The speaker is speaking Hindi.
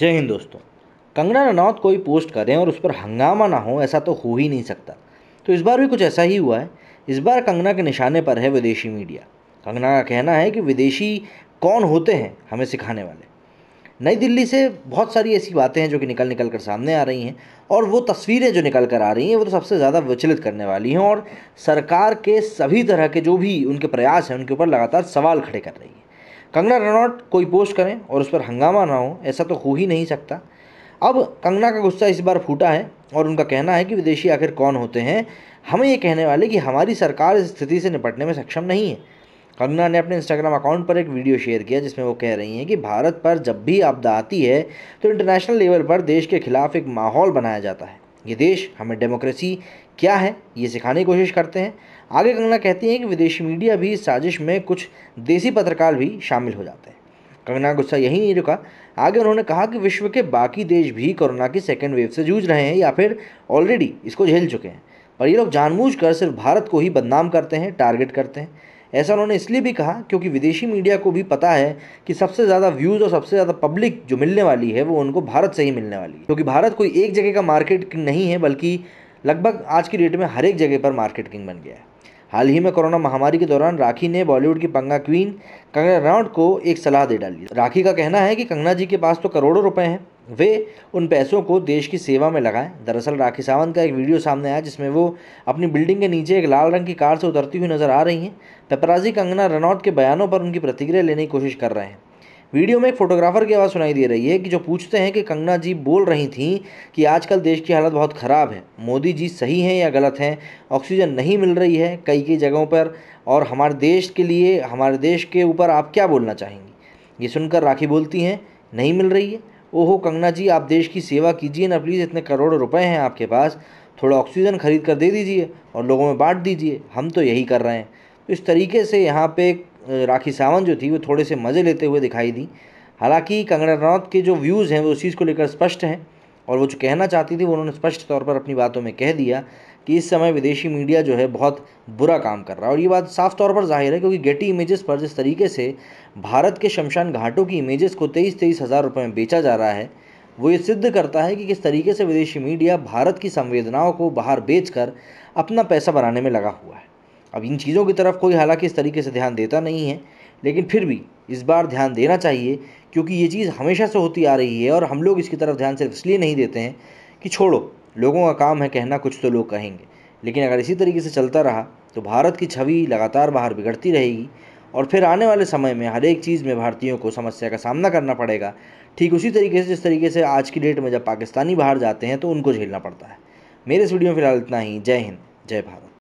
जय हिंद दोस्तों। कंगना रनौत कोई पोस्ट करें और उस पर हंगामा ना हो, ऐसा तो हो ही नहीं सकता। तो इस बार भी कुछ ऐसा ही हुआ है। इस बार कंगना के निशाने पर है विदेशी मीडिया। कंगना का कहना है कि विदेशी कौन होते हैं हमें सिखाने वाले। नई दिल्ली से बहुत सारी ऐसी बातें हैं जो कि निकल निकल कर सामने आ रही हैं, और वो तस्वीरें जो निकल कर आ रही हैं वो तो सबसे ज़्यादा विचलित करने वाली हैं, और सरकार के सभी तरह के जो भी उनके प्रयास हैं उनके ऊपर लगातार सवाल खड़े कर रही है। कंगना रनौत कोई पोस्ट करें और उस पर हंगामा ना हो, ऐसा तो हो ही नहीं सकता। अब कंगना का गुस्सा इस बार फूटा है और उनका कहना है कि विदेशी आखिर कौन होते हैं, हमें ये कहने वाले कि हमारी सरकार इस स्थिति से निपटने में सक्षम नहीं है। कंगना ने अपने इंस्टाग्राम अकाउंट पर एक वीडियो शेयर किया जिसमें वो कह रही हैं कि भारत पर जब भी आपदा आती है तो इंटरनेशनल लेवल पर देश के खिलाफ एक माहौल बनाया जाता है। ये देश हमें डेमोक्रेसी क्या है ये सिखाने की कोशिश करते हैं। आगे कंगना कहती हैं कि विदेशी मीडिया भी इस साजिश में कुछ देसी पत्रकार भी शामिल हो जाते हैं। कंगना का गुस्सा यही नहीं रुका। आगे उन्होंने कहा कि विश्व के बाकी देश भी कोरोना की सेकेंड वेव से जूझ रहे हैं या फिर ऑलरेडी इसको झेल चुके हैं, पर ये लोग जानबूझकर सिर्फ भारत को ही बदनाम करते हैं, टारगेट करते हैं। ऐसा उन्होंने इसलिए भी कहा क्योंकि विदेशी मीडिया को भी पता है कि सबसे ज़्यादा व्यूज़ और सबसे ज़्यादा पब्लिक जो मिलने वाली है वो उनको भारत से ही मिलने वाली है, क्योंकि भारत कोई एक जगह का मार्केट नहीं है बल्कि लगभग आज की डेट में हर एक जगह पर मार्केट किंग बन गया है। हाल ही में कोरोना महामारी के दौरान राखी ने बॉलीवुड की पंगा क्वीन कंगना रनौत को एक सलाह दे डाली। राखी का कहना है कि कंगना जी के पास तो करोड़ों रुपए हैं, वे उन पैसों को देश की सेवा में लगाएं। दरअसल राखी सावंत का एक वीडियो सामने आया जिसमें वो अपनी बिल्डिंग के नीचे एक लाल रंग की कार से उतरती हुई नजर आ रही हैं। पेपराजी कंगना रनौत के बयानों पर उनकी प्रतिक्रिया लेने की कोशिश कर रहे हैं। वीडियो में एक फोटोग्राफर की आवाज़ सुनाई दे रही है कि जो पूछते हैं कि कंगना जी बोल रही थीं कि आजकल देश की हालत बहुत ख़राब है, मोदी जी सही हैं या गलत हैं, ऑक्सीजन नहीं मिल रही है कई कई जगहों पर, और हमारे देश के लिए, हमारे देश के ऊपर आप क्या बोलना चाहेंगी। ये सुनकर राखी बोलती हैं, नहीं मिल रही है, ओहो कंगना जी आप देश की सेवा कीजिए ना प्लीज़, इतने करोड़ों रुपए हैं आपके पास, थोड़ा ऑक्सीजन खरीद कर दे दीजिए और लोगों में बांट दीजिए, हम तो यही कर रहे हैं। तो इस तरीके से यहाँ पे राखी सावंत जो थी वो थोड़े से मज़े लेते हुए दिखाई दी। हालांकि कंगना रनौत के जो व्यूज़ हैं वो उस चीज़ को लेकर स्पष्ट हैं, और वो जो कहना चाहती थी वो उन्होंने स्पष्ट तौर पर अपनी बातों में कह दिया कि इस समय विदेशी मीडिया जो है बहुत बुरा काम कर रहा है। और ये बात साफ तौर पर जाहिर है क्योंकि गेटी इमेजेस पर जिस तरीके से भारत के शमशान घाटों की इमेजेस को 23-23 हज़ार रुपये में बेचा जा रहा है, वो ये सिद्ध करता है कि किस तरीके से विदेशी मीडिया भारत की संवेदनाओं को बाहर बेचकर अपना पैसा बनाने में लगा हुआ है। अब इन चीज़ों की तरफ कोई हालांकि इस तरीके से ध्यान देता नहीं है, लेकिन फिर भी इस बार ध्यान देना चाहिए क्योंकि ये चीज़ हमेशा से होती आ रही है और हम लोग इसकी तरफ ध्यान सिर्फ इसलिए नहीं देते हैं कि छोड़ो, लोगों का काम है कहना, कुछ तो लोग कहेंगे। लेकिन अगर इसी तरीके से चलता रहा तो भारत की छवि लगातार बाहर बिगड़ती रहेगी और फिर आने वाले समय में हर एक चीज़ में भारतीयों को समस्या का सामना करना पड़ेगा, ठीक उसी तरीके से जिस तरीके से आज की डेट में जब पाकिस्तानी बाहर जाते हैं तो उनको झेलना पड़ता है। मेरे इस वीडियो में फिलहाल इतना ही। जय हिंद, जय भारत।